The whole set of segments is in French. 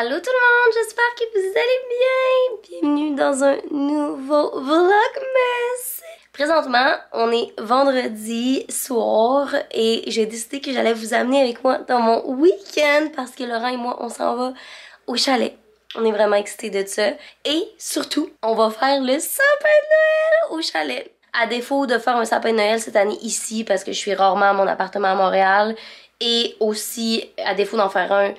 Allô tout le monde, j'espère que vous allez bien. Bienvenue dans un nouveau vlogmas. Présentement, on est vendredi soir et j'ai décidé que j'allais vous amener avec moi dans mon week-end parce que Laurent et moi, on s'en va au chalet. On est vraiment excités de ça. Et surtout, on va faire le sapin de Noël au chalet. À défaut de faire un sapin de Noël cette année ici parce que je suis rarement à mon appartement à Montréal et aussi à défaut d'en faire un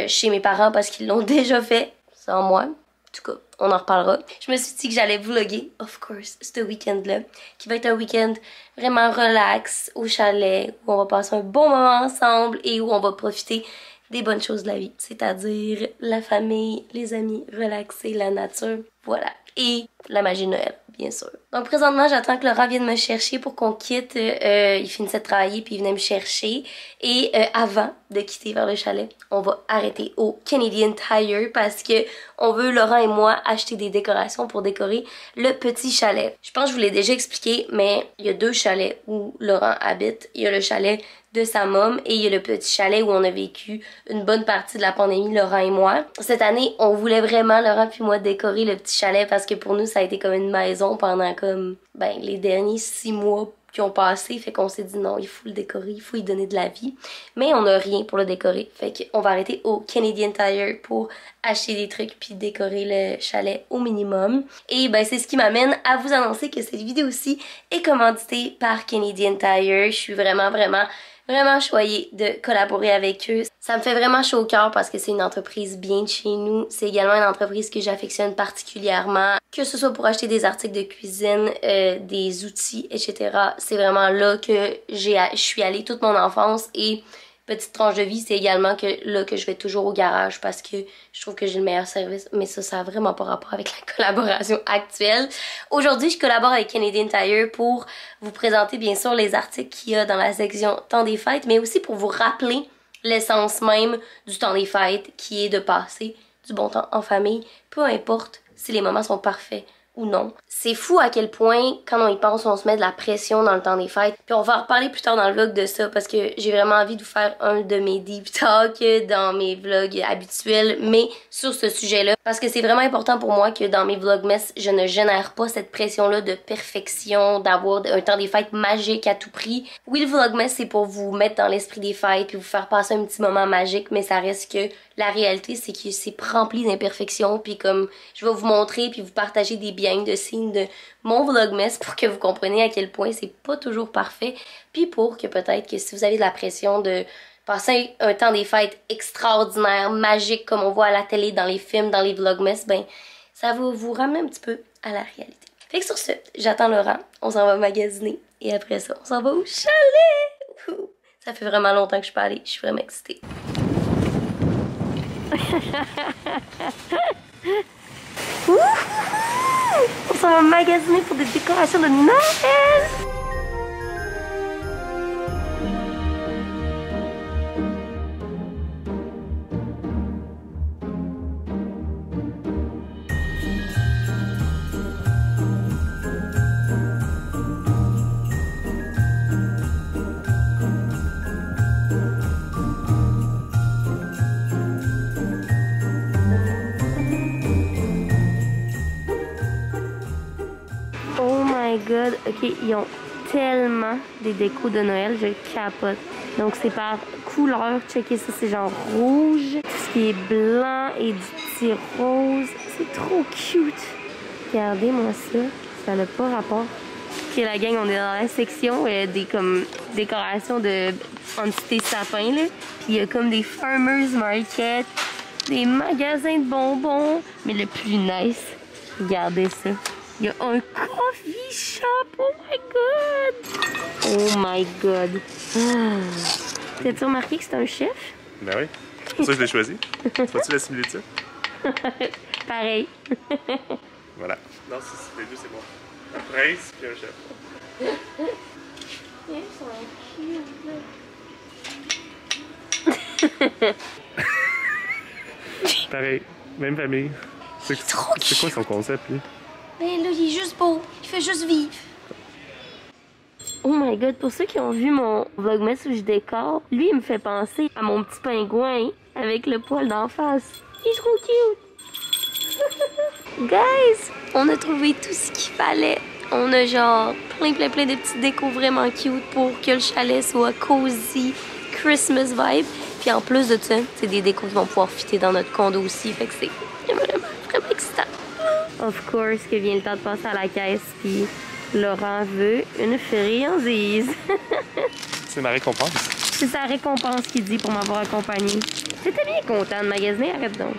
chez mes parents parce qu'ils l'ont déjà fait sans moi. En tout cas, on en reparlera. Je me suis dit que j'allais vlogger, of course, ce week-end-là, qui va être un week-end vraiment relax au chalet, où on va passer un bon moment ensemble et où on va profiter des bonnes choses de la vie, c'est-à-dire la famille, les amis, relaxer, la nature, voilà. Et la magie de Noël, bien sûr. Donc présentement, j'attends que Laurent vienne me chercher pour qu'on quitte. Il finissait de travailler puis il venait me chercher. Et avant de quitter vers le chalet, on va arrêter au Canadian Tire parce que on veut, Laurent et moi, acheter des décorations pour décorer le petit chalet. Je pense que je vous l'ai déjà expliqué, mais il y a deux chalets où Laurent habite. Il y a le chalet de sa môme et il y a le petit chalet où on a vécu une bonne partie de la pandémie, Laurent et moi. Cette année, on voulait vraiment, Laurent puis moi, décorer le petit chalet parce que pour nous, ça a été comme une maison pendant comme, les derniers 6 mois qui ont passé. Fait qu'on s'est dit non, il faut le décorer, il faut y donner de la vie. Mais on n'a rien pour le décorer. Fait qu'on va arrêter au Canadian Tire pour acheter des trucs puis décorer le chalet au minimum. Et c'est ce qui m'amène à vous annoncer que cette vidéo-ci est commanditée par Canadian Tire. Je suis vraiment choyée de collaborer avec eux. Ça me fait vraiment chaud au cœur parce que c'est une entreprise bien de chez nous. C'est également une entreprise que j'affectionne particulièrement. Que ce soit pour acheter des articles de cuisine, des outils, etc. C'est vraiment là que je suis allée toute mon enfance et petite tranche de vie, c'est également là que je vais toujours au garage parce que je trouve que j'ai le meilleur service. Mais ça n'a vraiment pas rapport avec la collaboration actuelle. Aujourd'hui, je collabore avec Canadian Tire pour vous présenter bien sûr les articles qu'il y a dans la section temps des fêtes, mais aussi pour vous rappeler l'essence même du temps des fêtes qui est de passer du bon temps en famille, peu importe si les moments sont parfaits ou non. C'est fou à quel point, quand on y pense, on se met de la pression dans le temps des fêtes. Puis on va en reparler plus tard dans le vlog de ça parce que j'ai vraiment envie de vous faire un de mes deep talks dans mes vlogs habituels, mais sur ce sujet-là. Parce que c'est vraiment important pour moi que dans mes vlogmas, je ne génère pas cette pression-là de perfection, d'avoir un temps des fêtes magique à tout prix. Oui, le vlogmas, c'est pour vous mettre dans l'esprit des fêtes puis vous faire passer un petit moment magique, mais ça reste que la réalité, c'est que c'est rempli d'imperfections puis comme je vais vous montrer puis vous partager des behind the scenes de mon vlogmas pour que vous compreniez à quel point c'est pas toujours parfait puis pour que peut-être que si vous avez de la pression de passer un temps des fêtes extraordinaire, magique comme on voit à la télé, dans les films, dans les vlogmas, ça va vous ramener un petit peu à la réalité. Fait que sur ce, j'attends Laurent, on s'en va magasiner et après ça, on s'en va au chalet! Ça fait vraiment longtemps que je suis pas allée, je suis vraiment excitée. On s'en va magasiner pour des décorations de Noël! Oh my god, ok, ils ont tellement des décos de Noël, je capote. Donc c'est par couleur, checkez ça, c'est genre rouge, tout ce qui est blanc et du petit rose, c'est trop cute. Regardez-moi ça, ça n'a pas rapport. Ok la gang, on est dans la section des comme décorations de entité sapin là. Puis il y a comme des farmers market, des magasins de bonbons, mais le plus nice, regardez ça. Il y a un coffee shop, oh my god! Oh my god! T'as-tu remarqué que c'est un chef? Ben oui, c'est pour ça que je l'ai choisi. Vois-tu la similitude? Pareil. Voilà. Non, les deux, c'est bon. Un prince puis un chef. Ils sont cute. Pareil, même famille. C'est quoi son concept, lui? Ben là, il est juste beau. Il fait juste vivre. Oh my god, pour ceux qui ont vu mon vlogmas où je décore, lui, il me fait penser à mon petit pingouin avec le poil d'en face. Il est trop cute! Guys, on a trouvé tout ce qu'il fallait. On a genre plein de petites décos vraiment cute pour que le chalet soit cozy, Christmas vibe. Puis en plus de ça, c'est des décos qui vont pouvoir fitter dans notre condo aussi. Fait que c'est vraiment excitant. Of course que vient le temps de passer à la caisse. Puis Laurent veut une friandise. C'est ma récompense. C'est sa récompense qu'il dit pour m'avoir accompagné. J'étais bien content de magasiner, arrête donc.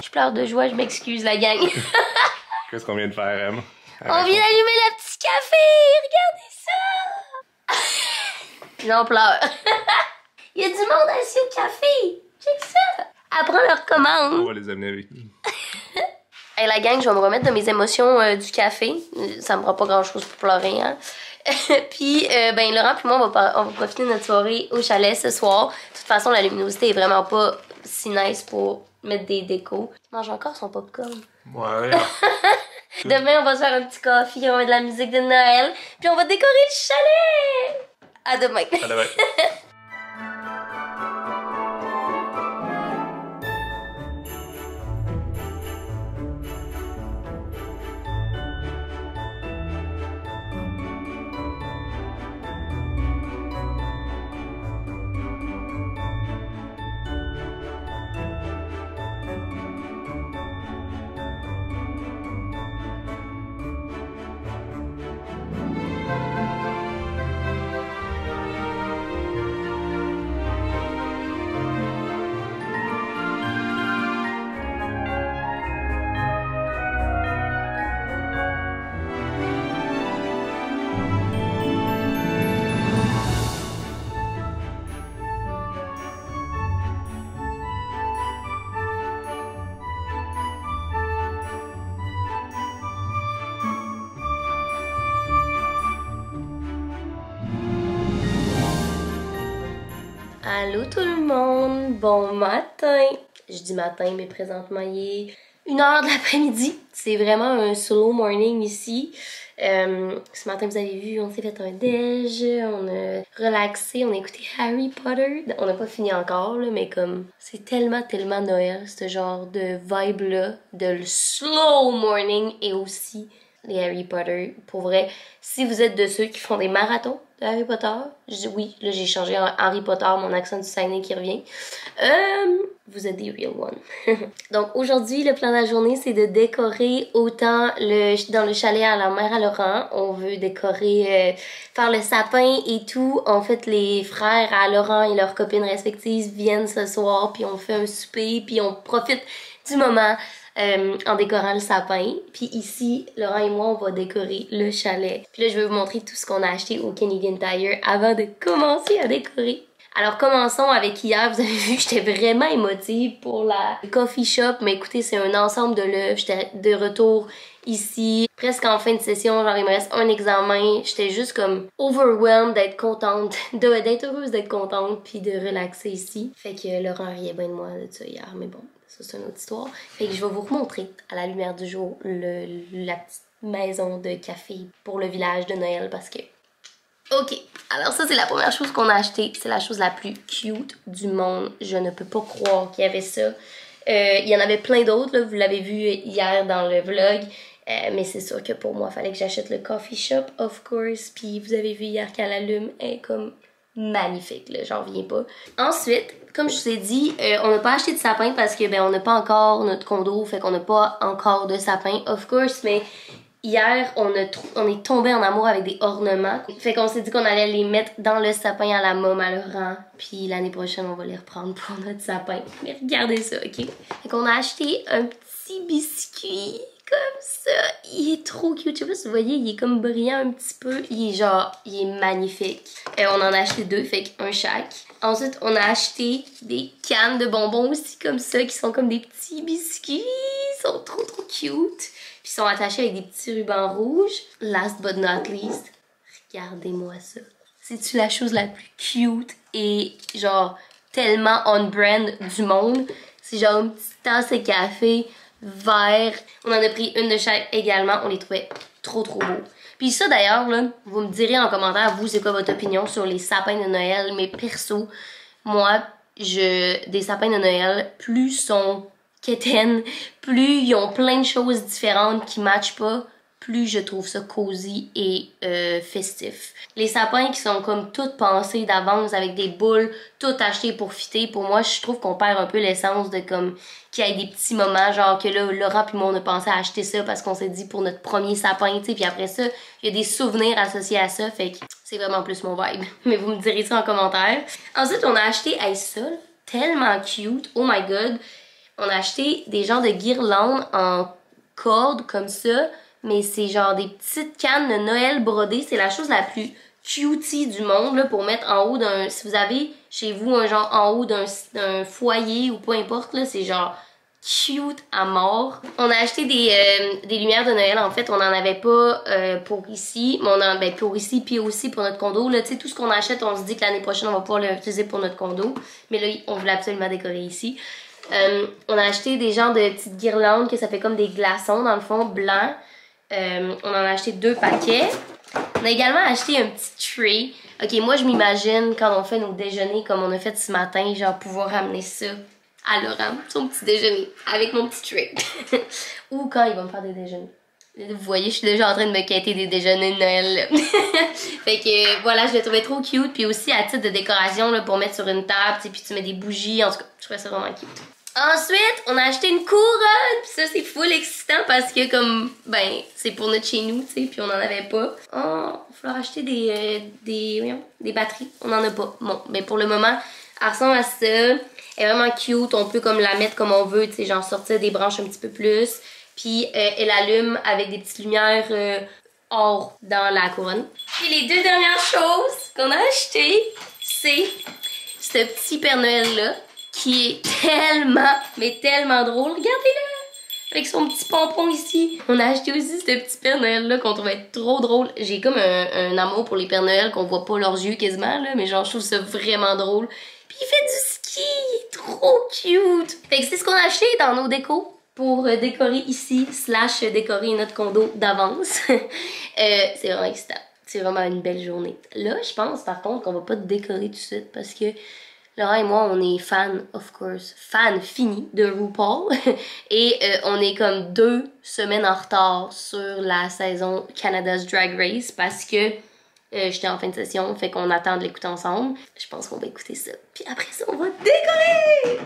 Je pleure de joie, je m'excuse la gang. Qu'est-ce qu'on vient de faire, Em? On vient d'allumer le petit café, regardez ça. J'en pleure. Il y a du monde assis au café. Check ça. Apprends leur commande. On va les amener avec nous. Hey, la gang, je vais me remettre de mes émotions du café. Ça me fera pas grand-chose pour pleurer, hein. Puis, ben, Laurent puis moi, on va profiter de notre soirée au chalet ce soir. De toute façon, la luminosité est vraiment pas si nice pour mettre des décos. Il mange encore son popcorn. Ouais. Demain, on va se faire un petit coffee, on va mettre de la musique de Noël. Puis on va décorer le chalet. À demain. À demain. Allô tout le monde, bon matin. Je dis matin, mais présentement il est 1h de l'après-midi. C'est vraiment un slow morning ici. Ce matin, vous avez vu, on s'est fait un déj, on a relaxé, on a écouté Harry Potter. On n'a pas fini encore, là, mais comme c'est tellement Noël, ce genre de vibe-là, de le slow morning et aussi les Harry Potter. Pour vrai, si vous êtes de ceux qui font des marathons de Harry Potter, je dis oui, là j'ai changé en Harry Potter, mon accent du Saguenay qui revient. Vous êtes des real ones. Donc aujourd'hui, le plan de la journée, c'est de décorer autant dans le chalet à la mère à Laurent. On veut décorer, faire le sapin et tout. En fait, les frères à Laurent et leurs copines respectives viennent ce soir, puis on fait un souper, puis on profite du moment en décorant le sapin. Puis ici, Laurent et moi, on va décorer le chalet. Puis là, je vais vous montrer tout ce qu'on a acheté au Canadian Tire avant de commencer à décorer. Alors commençons avec hier, vous avez vu que j'étais vraiment émotive pour la coffee shop, mais écoutez, c'est un ensemble de l'œuvre. J'étais de retour ici, presque en fin de session, genre il me reste un examen. J'étais juste comme overwhelmed d'être contente, d'être heureuse d'être contente, puis de relaxer ici. Fait que Laurent riait bien de moi de ça hier, mais bon, ça c'est une autre histoire. Fait que je vais vous remontrer à la lumière du jour la petite maison de café pour le village de Noël parce que... Ok, alors ça c'est la première chose qu'on a acheté, c'est la chose la plus cute du monde. Je ne peux pas croire qu'il y avait ça. Il y en avait plein d'autres, vous l'avez vu hier dans le vlog. Mais c'est sûr que pour moi, il fallait que j'achète le coffee shop, of course. Puis vous avez vu hier qu'elle allume, elle est comme magnifique, là, j'en reviens pas. Ensuite, comme je vous ai dit, on n'a pas acheté de sapin parce que ben on n'a pas encore notre condo, fait qu'on n'a pas encore de sapin, of course, mais... Hier, on est tombé en amour avec des ornements. Fait qu'on s'est dit qu'on allait les mettre dans le sapin à la môme à Laurent. Puis l'année prochaine, on va les reprendre pour notre sapin. Mais regardez ça, ok? Fait qu'on a acheté un petit biscuit comme ça. Il est trop cute. Je sais pas si vous voyez, il est comme brillant un petit peu. Il est magnifique. On en a acheté 2, fait qu'un chaque. Ensuite, on a acheté des cannes de bonbons aussi comme ça, qui sont comme des petits biscuits. Ils sont trop cute. Puis ils sont attachés avec des petits rubans rouges. Last but not least, regardez-moi ça. C'est-tu la chose la plus cute et genre tellement on-brand du monde? C'est genre une petite tasse de café, vert. On en a pris une de chaque également. On les trouvait trop beaux. Puis ça d'ailleurs, là, vous me direz en commentaire, vous, c'est quoi votre opinion sur les sapins de Noël. Mais perso, moi, des sapins de Noël, plus sont quétaines, plus ils ont plein de choses différentes qui matchent pas, plus je trouve ça cosy et festif. Les sapins qui sont comme toutes pensés d'avance avec des boules, toutes achetées pour fitter, pour moi, je trouve qu'on perd un peu l'essence de comme qu'il y ait des petits moments, genre que là, Laura puis moi, on a pensé à acheter ça parce qu'on s'est dit pour notre premier sapin, tu sais, puis après ça, il y a des souvenirs associés à ça, fait que c'est vraiment plus mon vibe. Mais vous me direz ça en commentaire. Ensuite, on a acheté, ça, tellement cute, oh my god, on a acheté des genres de guirlandes en corde comme ça, mais c'est genre des petites cannes de Noël brodées. C'est la chose la plus cutie du monde là, pour mettre en haut d'un... Si vous avez chez vous un genre en haut d'un foyer ou peu importe, là, c'est genre cute à mort. On a acheté des lumières de Noël. En fait, on n'en avait pas pour ici, mais pour ici puis aussi pour notre condo. Là, tu sais, tout ce qu'on achète, on se dit que l'année prochaine, on va pouvoir l'utiliser pour notre condo. Mais là, on voulait absolument décorer ici. On a acheté des genres de petites guirlandes que ça fait comme des glaçons, dans le fond, blancs. On en a acheté 2 paquets. On a également acheté un petit tray. Ok, moi je m'imagine quand on fait nos déjeuners comme on a fait ce matin, genre pouvoir ramener ça à Laurent, son petit déjeuner, avec mon petit tray. Ou quand il va me faire des déjeuners. Vous voyez, je suis déjà en train de me quêter des déjeuners de Noël. Fait que voilà, je le trouvais trop cute. Puis aussi à titre de décoration là, pour mettre sur une table, puis tu mets des bougies. En tout cas, je trouvais ça vraiment cute. Ensuite, on a acheté une couronne, pis ça c'est full excitant parce que comme, c'est pour notre chez nous, tu sais, puis on en avait pas. Oh, il va falloir acheter des batteries, on en a pas. Bon, pour le moment, elle ressemble à ça, elle est vraiment cute, on peut comme la mettre comme on veut, tu sais, genre sortir des branches un petit peu plus. Puis elle allume avec des petites lumières or dans la couronne. Puis les 2 dernières choses qu'on a achetées, c'est ce petit Père Noël-là, qui est tellement drôle. Regardez-le! Avec son petit pompon ici. On a acheté aussi ce petit Père Noël-là qu'on trouvait trop drôle. J'ai comme un amour pour les Pères Noël qu'on voit pas leurs yeux quasiment, là, mais genre je trouve ça vraiment drôle. Puis il fait du ski! Il est trop cute! Fait que c'est ce qu'on a acheté dans nos décos pour décorer ici, / décorer notre condo d'avance. C'est vraiment excitant. C'est vraiment une belle journée. Là, je pense par contre qu'on va pas décorer tout de suite parce que Laura et moi, on est fans, of course, fans finis de RuPaul. Et on est comme 2 semaines en retard sur la saison Canada's Drag Race parce que j'étais en fin de session, fait qu'on attend de l'écouter ensemble. Je pense qu'on va écouter ça. Puis après ça, on va décorer!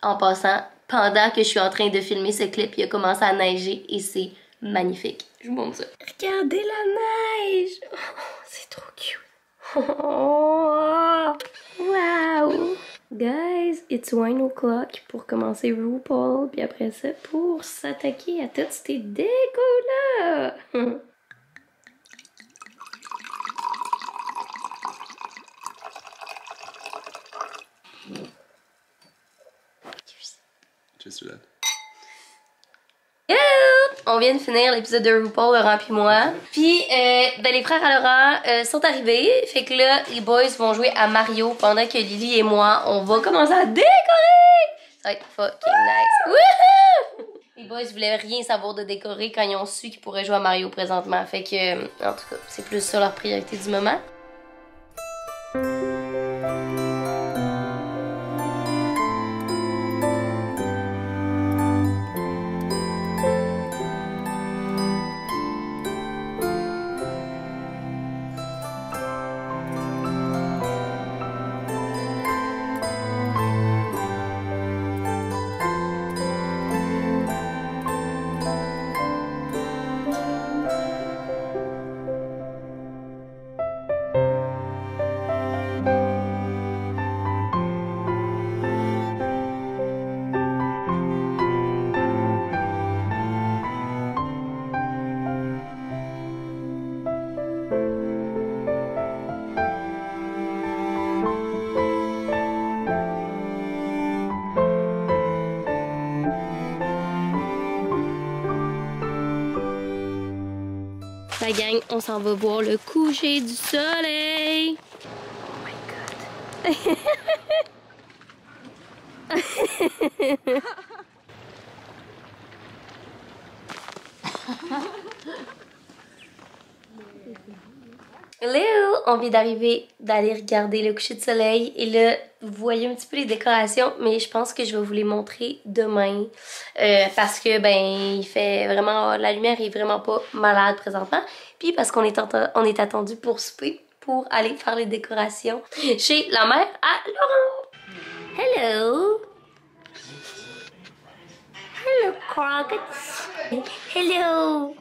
En passant, pendant que je suis en train de filmer ce clip, il a commencé à neiger et c'est magnifique. Je vous montre ça. Regardez la neige! Oh, c'est trop cute! Oh, wow! Guys, it's 1 o'clock pour commencer RuPaul, puis après ça, pour s'attaquer à toutes ces décos-là! Cheers to that. On vient de finir l'épisode de RuPaul, Laurent puis moi. Puis, les frères à Laurent sont arrivés. Fait que là, les boys vont jouer à Mario pendant que Lily et moi, on va commencer à décorer! Ça va être fucking nice. Wouhou! Les boys voulaient rien savoir de décorer quand ils ont su qu'ils pourraient jouer à Mario présentement. Fait que, en tout cas, c'est plus ça leur priorité du moment. La gang, on s'en va voir le coucher du soleil. Oh my god. on vient d'aller regarder le coucher de soleil et là, vous voyez un petit peu les décorations, mais je pense que je vais vous les montrer demain parce que ben il fait vraiment, la lumière est vraiment pas malade présentement, puis parce qu'on est attendu pour souper pour aller faire les décorations chez la mère à Laurent. Hello! Hello, Crockett! Hello!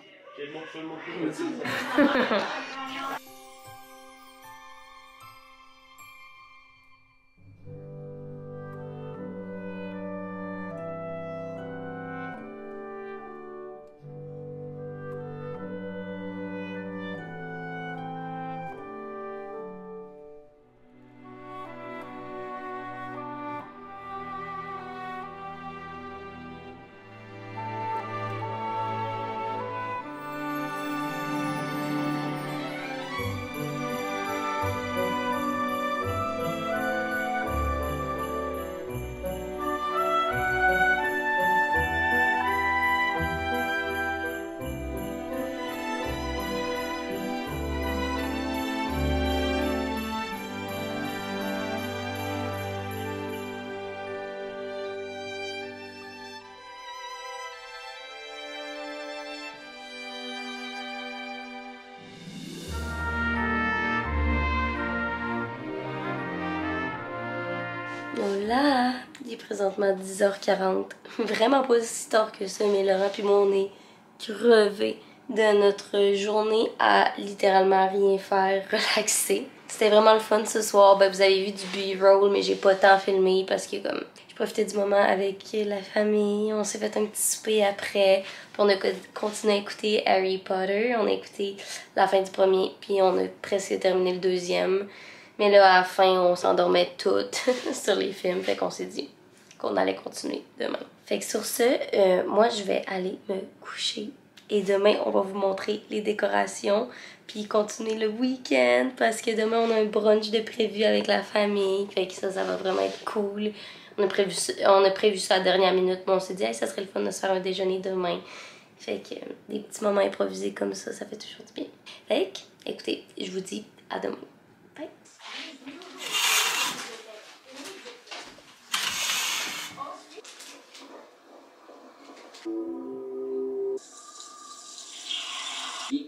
Voilà, il est présentement 10h40. Vraiment pas si tard que ça, mais Laurent puis moi, on est crevés de notre journée à littéralement rien faire, relaxer. C'était vraiment le fun ce soir. Ben, vous avez vu du B-roll, mais j'ai pas tant filmé parce que comme je profitais du moment avec la famille. On s'est fait un petit souper après. Puis on a continué à écouter Harry Potter. On a écouté la fin du premier, puis on a presque terminé le deuxième. Mais là, à la fin, on s'endormait toutes sur les films. Fait qu'on s'est dit qu'on allait continuer demain. Fait que sur ce, moi, je vais aller me coucher. Et demain, on va vous montrer les décorations. Puis continuer le week-end. Parce que demain, on a un brunch de prévu avec la famille. Fait que ça va vraiment être cool. On a prévu ça à la dernière minute. Mais on s'est dit, hey, ça serait le fun de se faire un déjeuner demain. Fait que des petits moments improvisés comme ça fait toujours du bien. Fait que, écoutez, je vous dis à demain. Bye!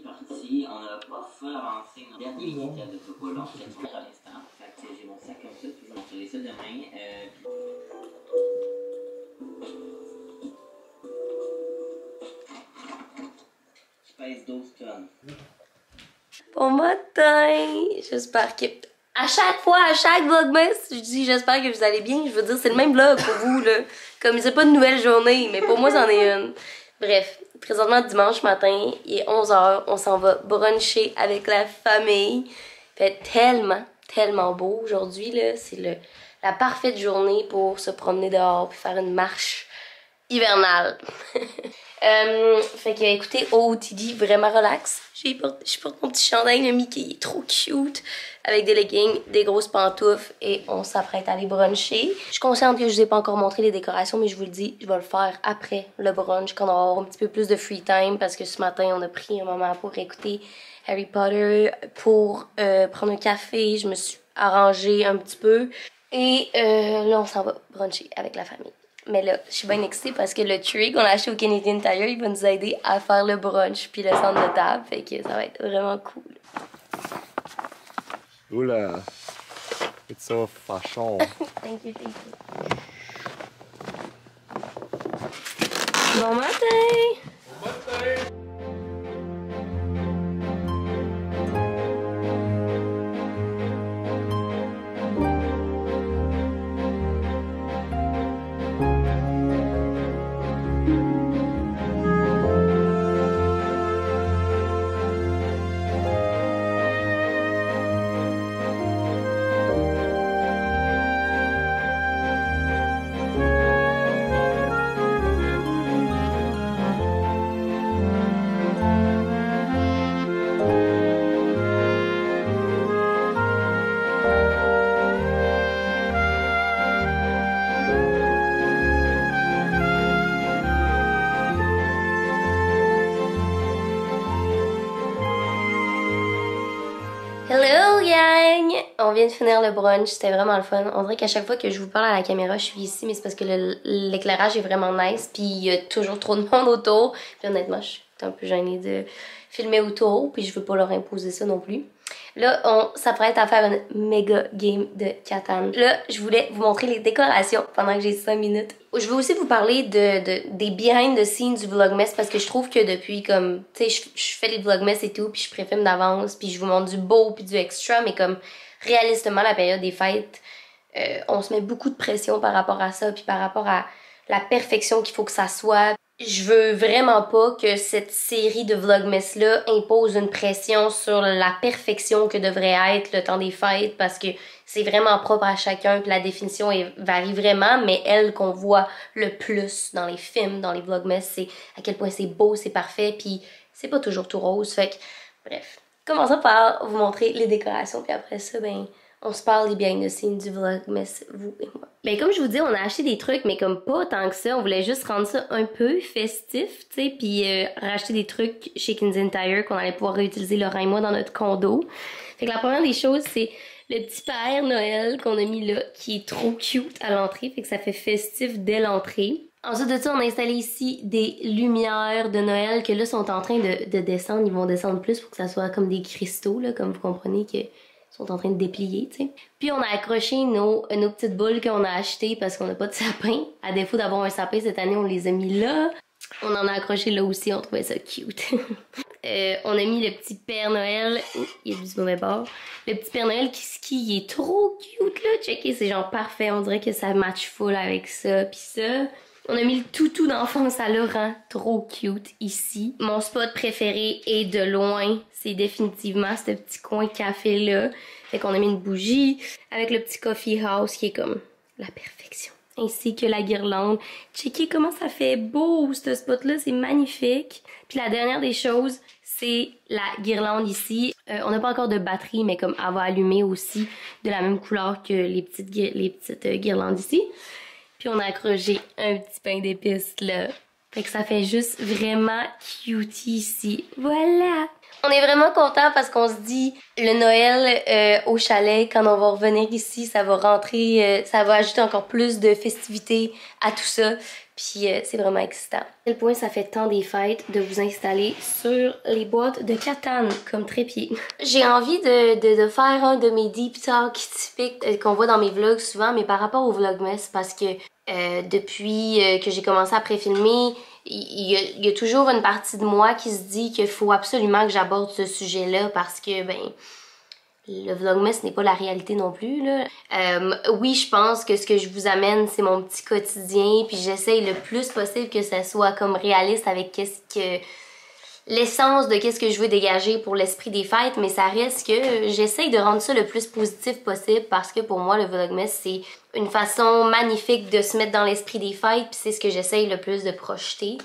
Parti, on n'a pas full avancé dans le dernier week-end de Topo, là, on fait tout à l'instant. Fait que j'ai mon sac comme ça, puis je vais montrer ça demain. Je pèse 12 tonnes. Bon matin! J'espère que... À chaque vlogmas, je dis j'espère que vous allez bien. Je veux dire, c'est le même vlog pour vous, là. Comme c'est pas une nouvelle journée, mais pour moi, c'en est une. Bref, présentement, dimanche matin, il est 11h. On s'en va bruncher avec la famille. Il fait tellement beau aujourd'hui, là. C'est la parfaite journée pour se promener dehors puis faire une marche hivernale. Fait que écoutez, OOTD, vraiment relax. Je porte mon petit chandail, le Mickey, il est trop cute. Avec des leggings, des grosses pantoufles et on s'apprête à aller bruncher. Je suis consciente que je vous ai pas encore montré les décorations, mais je vous le dis, je vais le faire après le brunch quand on va avoir un petit peu plus de free time parce que ce matin, on a pris un moment pour écouter Harry Potter, pour prendre un café. Je me suis arrangée un petit peu et là, on s'en va bruncher avec la famille. Mais là, je suis bien excitée parce que le tree qu'on a acheté au Canadian Tire, il va nous aider à faire le brunch puis le centre de table. Fait que ça va être vraiment cool. Oula! It's so fashion. Thank you. Bon matin! Bon matin! on vient de finir le brunch, c'était vraiment le fun. On dirait qu'à chaque fois que je vous parle à la caméra, je suis ici, mais c'est parce que l'éclairage est vraiment nice, puis il y a toujours trop de monde autour. Puis honnêtement, je suis un peu gênée de filmer autour, puis je veux pas leur imposer ça non plus. Là, on s'apprête à faire une méga game de Catan. Là, je voulais vous montrer les décorations pendant que j'ai 5 minutes. Je veux aussi vous parler des behind the scenes du Vlogmas parce que je trouve que depuis comme, tu sais, je fais les Vlogmas et tout, puis je préfilme d'avance, puis je vous montre du beau puis du extra, mais comme réalistement, la période des fêtes, on se met beaucoup de pression par rapport à ça, puis par rapport à la perfection qu'il faut que ça soit. Je veux vraiment pas que cette série de Vlogmas-là impose une pression sur la perfection que devrait être le temps des fêtes parce que c'est vraiment propre à chacun puis la définition varie vraiment, mais elle qu'on voit le plus dans les films, dans les Vlogmas, c'est à quel point c'est beau, c'est parfait, puis c'est pas toujours tout rose, fait que bref. Commençons par vous montrer les décorations puis après ça, ben... on se parle des behind the scenes du Vlogmas, vous et moi. Ben comme je vous dis, on a acheté des trucs, mais comme pas tant que ça. On voulait juste rendre ça un peu festif, tu sais, puis racheter des trucs chez Canadian Tire qu'on allait pouvoir réutiliser Laurent et moi dans notre condo. Fait que la première des choses, c'est le petit Père Noël qu'on a mis là, qui est trop cute à l'entrée, fait que ça fait festif dès l'entrée. Ensuite de ça, on a installé ici des lumières de Noël que là sont en train de descendre. Ils vont descendre plus pour que ça soit comme des cristaux, là, comme vous comprenez que... sont en train de déplier, tu sais. Puis on a accroché nos petites boules qu'on a achetées parce qu'on n'a pas de sapin. À défaut d'avoir un sapin cette année, on les a mis là. On en a accroché là aussi, on trouvait ça cute. On a mis le petit Père Noël. Oh, il y a du mauvais bord. Le petit Père Noël qui skie, il est trop cute là. Checkez, c'est genre parfait. On dirait que ça match full avec ça. Puis ça. On a mis le toutou d'enfance à Laurent, trop cute, ici. Mon spot préféré est de loin, c'est définitivement ce petit coin café-là. Fait qu'on a mis une bougie avec le petit coffee house qui est comme la perfection. Ainsi que la guirlande. Checkez comment ça fait beau, ce spot-là, c'est magnifique. Puis la dernière des choses, c'est la guirlande ici. On n'a pas encore de batterie, mais comme elle va allumer aussi de la même couleur que les petites guirlandes ici. Puis on a accroché un petit pain d'épices là. Fait que ça fait juste vraiment cutie ici. Voilà! On est vraiment content parce qu'on se dit le Noël au chalet, quand on va revenir ici, ça va rentrer, ça va ajouter encore plus de festivités à tout ça. Puis c'est vraiment excitant. À quel point ça fait tant des fêtes de vous installer sur les boîtes de Catan comme trépied. J'ai envie de faire un de mes deep talks typiques qu'on voit dans mes vlogs souvent, mais par rapport au Vlogmas, parce que depuis que j'ai commencé à préfilmer, il y a toujours une partie de moi qui se dit qu'il faut absolument que j'aborde ce sujet-là parce que, ben, le Vlogmas n'est pas la réalité non plus, là. Oui, je pense que ce que je vous amène, c'est mon petit quotidien, puis j'essaye le plus possible que ça soit comme réaliste avec l'essence de qu'est-ce que je veux dégager pour l'esprit des fêtes, mais ça reste que j'essaye de rendre ça le plus positif possible parce que pour moi, le Vlogmas, c'est une façon magnifique de se mettre dans l'esprit des fêtes, puis c'est ce que j'essaye le plus de projeter.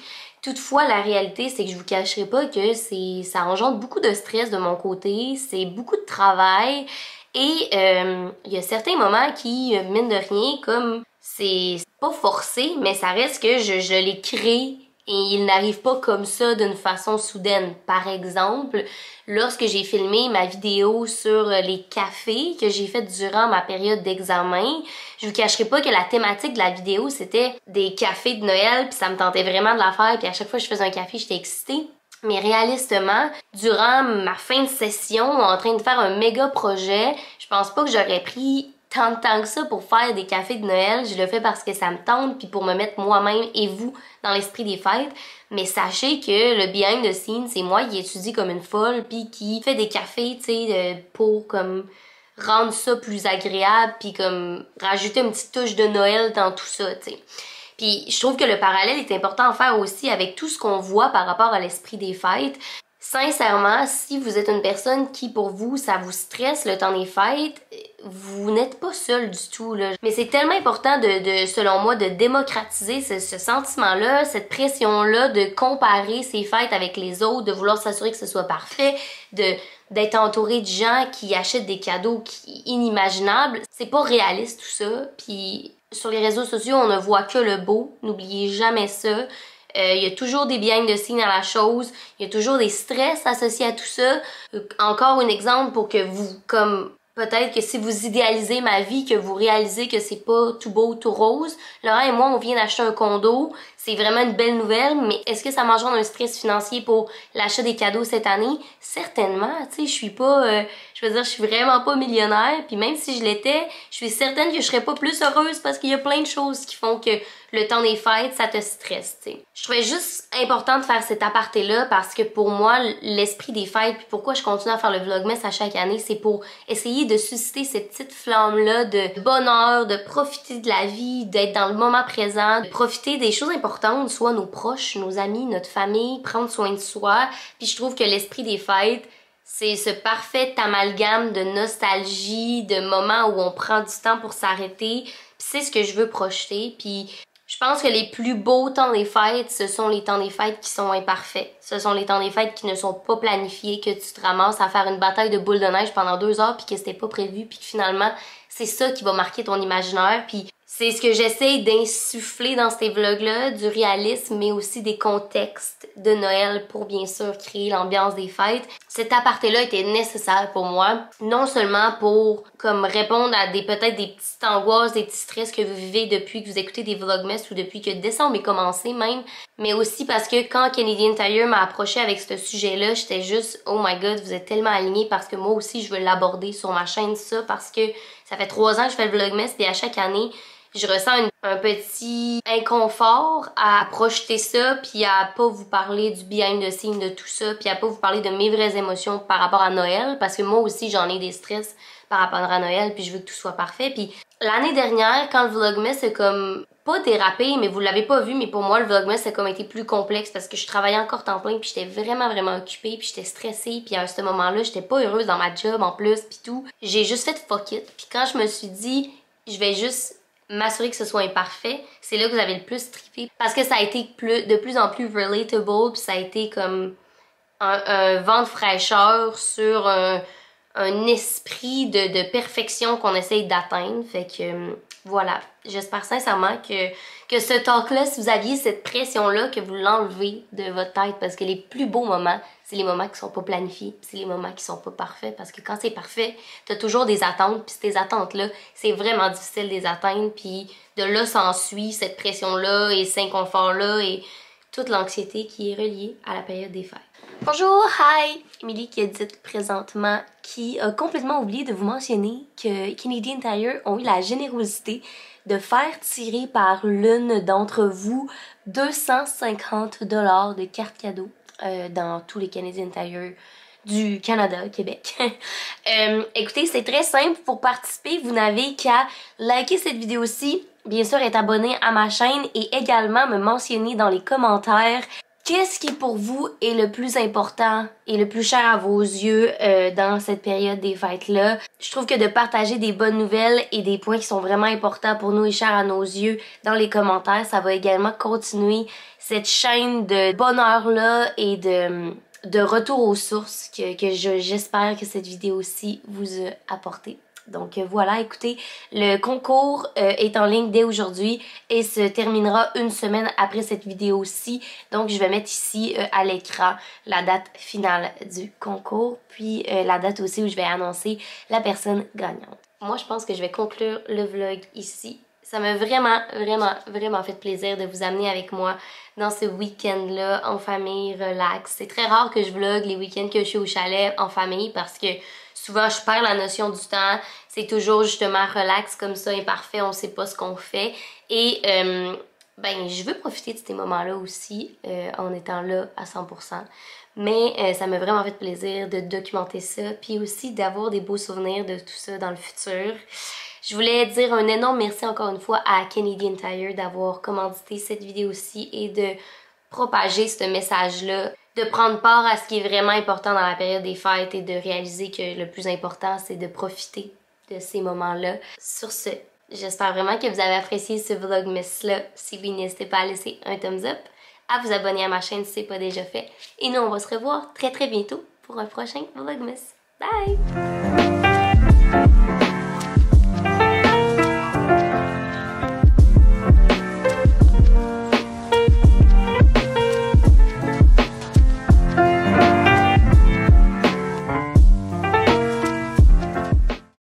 Toutefois, la réalité, c'est que je vous cacherai pas que ça engendre beaucoup de stress de mon côté, c'est beaucoup de travail et il y a certains moments qui, mine de rien, comme c'est pas forcé, mais ça reste que je les crée et il n'arrive pas comme ça d'une façon soudaine. Par exemple, lorsque j'ai filmé ma vidéo sur les cafés que j'ai faite durant ma période d'examen, je vous cacherai pas que la thématique de la vidéo, c'était des cafés de Noël, puis ça me tentait vraiment de la faire, puis à chaque fois que je faisais un café, j'étais excitée. Mais réalistement, durant ma fin de session, en train de faire un méga projet, je pense pas que j'aurais pris tant de temps que ça pour faire des cafés de Noël. Je le fais parce que ça me tente, puis pour me mettre moi-même et vous dans l'esprit des fêtes. Mais sachez que le behind the scenes, c'est moi qui étudie comme une folle, puis qui fait des cafés, tu sais, pour comme rendre ça plus agréable, puis comme rajouter une petite touche de Noël dans tout ça, tu sais. Puis je trouve que le parallèle est important à faire aussi avec tout ce qu'on voit par rapport à l'esprit des fêtes. Sincèrement, si vous êtes une personne qui, pour vous, ça vous stresse le temps des fêtes, vous n'êtes pas seul du tout, là. Mais c'est tellement important selon moi, de démocratiser ce sentiment-là, cette pression-là de comparer ses fêtes avec les autres, de vouloir s'assurer que ce soit parfait, d'être entouré de gens qui achètent des cadeaux inimaginables. C'est pas réaliste tout ça, puis sur les réseaux sociaux, on ne voit que le beau, n'oubliez jamais ça. Il y a toujours des behind the scenes à la chose, il y a toujours des stress associés à tout ça. Encore un exemple pour que vous, comme peut-être que si vous idéalisez ma vie, que vous réalisez que c'est pas tout beau, tout rose. Laurent et moi, on vient d'acheter un condo. C'est vraiment une belle nouvelle, mais est-ce que ça m'engendre un stress financier pour l'achat des cadeaux cette année? Certainement, tu sais, je suis pas, je veux dire, je suis vraiment pas millionnaire, puis même si je l'étais, je suis certaine que je serais pas plus heureuse parce qu'il y a plein de choses qui font que le temps des fêtes, ça te stresse, tu sais. Je trouvais juste important de faire cet aparté-là parce que pour moi, l'esprit des fêtes, puis pourquoi je continue à faire le vlogmas à chaque année, c'est pour essayer de susciter cette petite flamme-là de bonheur, de profiter de la vie, d'être dans le moment présent, de profiter des choses importantes, soit nos proches, nos amis, notre famille, prendre soin de soi. Puis je trouve que l'esprit des fêtes, c'est ce parfait amalgame de nostalgie, de moments où on prend du temps pour s'arrêter. Puis c'est ce que je veux projeter. Puis je pense que les plus beaux temps des fêtes, ce sont les temps des fêtes qui sont imparfaits. Ce sont les temps des fêtes qui ne sont pas planifiés, que tu te ramasses à faire une bataille de boules de neige pendant 2 heures puis que c'était pas prévu puis que finalement, c'est ça qui va marquer ton imaginaire. Puis c'est ce que j'essaie d'insuffler dans ces vlogs-là, du réalisme, mais aussi des contextes de Noël pour bien sûr créer l'ambiance des fêtes. Cet aparté-là était nécessaire pour moi, non seulement pour comme répondre à peut-être des petites angoisses, des petits stress que vous vivez depuis que vous écoutez des vlogmas ou depuis que décembre est commencé même, mais aussi parce que quand Canadian Tire m'a approché avec ce sujet-là, j'étais juste « Oh my god, vous êtes tellement alignés parce que moi aussi je veux l'aborder sur ma chaîne ça parce que ça fait 3 ans que je fais le vlogmas et à chaque année, je ressens un petit inconfort à projeter ça puis à pas vous parler du behind the scenes de tout ça puis à pas vous parler de mes vraies émotions par rapport à Noël parce que moi aussi j'en ai des stress par rapport à Noël puis je veux que tout soit parfait. Puis l'année dernière quand le vlogmas c'est comme pas dérapé mais vous l'avez pas vu mais pour moi le vlogmas c'est comme été plus complexe parce que je travaillais encore temps plein puis j'étais vraiment occupée puis j'étais stressée puis à ce moment-là j'étais pas heureuse dans ma job en plus puis tout. J'ai juste fait fuck it puis quand je me suis dit je vais juste m'assurer que ce soit imparfait, c'est là que vous avez le plus trippé parce que ça a été de plus en plus relatable puis ça a été comme un vent de fraîcheur sur un esprit de perfection qu'on essaye d'atteindre. Fait que voilà, j'espère sincèrement que ce talk-là, si vous aviez cette pression-là, que vous l'enlevez de votre tête parce que les plus beaux moments, c'est les moments qui sont pas planifiés, c'est les moments qui sont pas parfaits parce que quand c'est parfait, t'as toujours des attentes puis ces attentes-là, c'est vraiment difficile de les atteindre puis de là s'ensuit cette pression-là et cet inconfort-là et toute l'anxiété qui est reliée à la période des fêtes. Bonjour, hi! Émilie qui édite présentement, qui a complètement oublié de vous mentionner que Canadian Tire ont eu la générosité de faire tirer par l'une d'entre vous 250 $ de cartes cadeaux dans tous les Canadian Tire du Canada, Québec. Écoutez, c'est très simple. Pour participer, vous n'avez qu'à liker cette vidéo-ci, bien sûr être abonné à ma chaîne et également me mentionner dans les commentaires qu'est-ce qui pour vous est le plus important et le plus cher à vos yeux dans cette période des fêtes-là. Je trouve que de partager des bonnes nouvelles et des points qui sont vraiment importants pour nous et chers à nos yeux dans les commentaires, ça va également continuer cette chaîne de bonheur-là et de retour aux sources que j'espère que cette vidéo-ci vous a apporté. Donc voilà, écoutez, le concours est en ligne dès aujourd'hui et se terminera une semaine après cette vidéo-ci. Donc je vais mettre ici à l'écran la date finale du concours, puis la date aussi où je vais annoncer la personne gagnante. Moi, je pense que je vais conclure le vlog ici. Ça m'a vraiment fait plaisir de vous amener avec moi dans ce week-end-là en famille, relax. C'est très rare que je vlog les week-ends que je suis au chalet en famille parce que souvent je perds la notion du temps. C'est toujours justement relax comme ça, imparfait, on sait pas ce qu'on fait. Et ben je veux profiter de ces moments-là aussi en étant là à 100%. Mais ça m'a vraiment fait plaisir de documenter ça puis aussi d'avoir des beaux souvenirs de tout ça dans le futur. Je voulais dire un énorme merci encore une fois à Canadian Tire d'avoir commandité cette vidéo-ci et de propager ce message-là, de prendre part à ce qui est vraiment important dans la période des fêtes et de réaliser que le plus important, c'est de profiter de ces moments-là. Sur ce, j'espère vraiment que vous avez apprécié ce vlogmas-là. Si oui, n'hésitez pas à laisser un thumbs up, à vous abonner à ma chaîne si ce n'est pas déjà fait. Et nous, on va se revoir très bientôt pour un prochain vlogmas. Bye!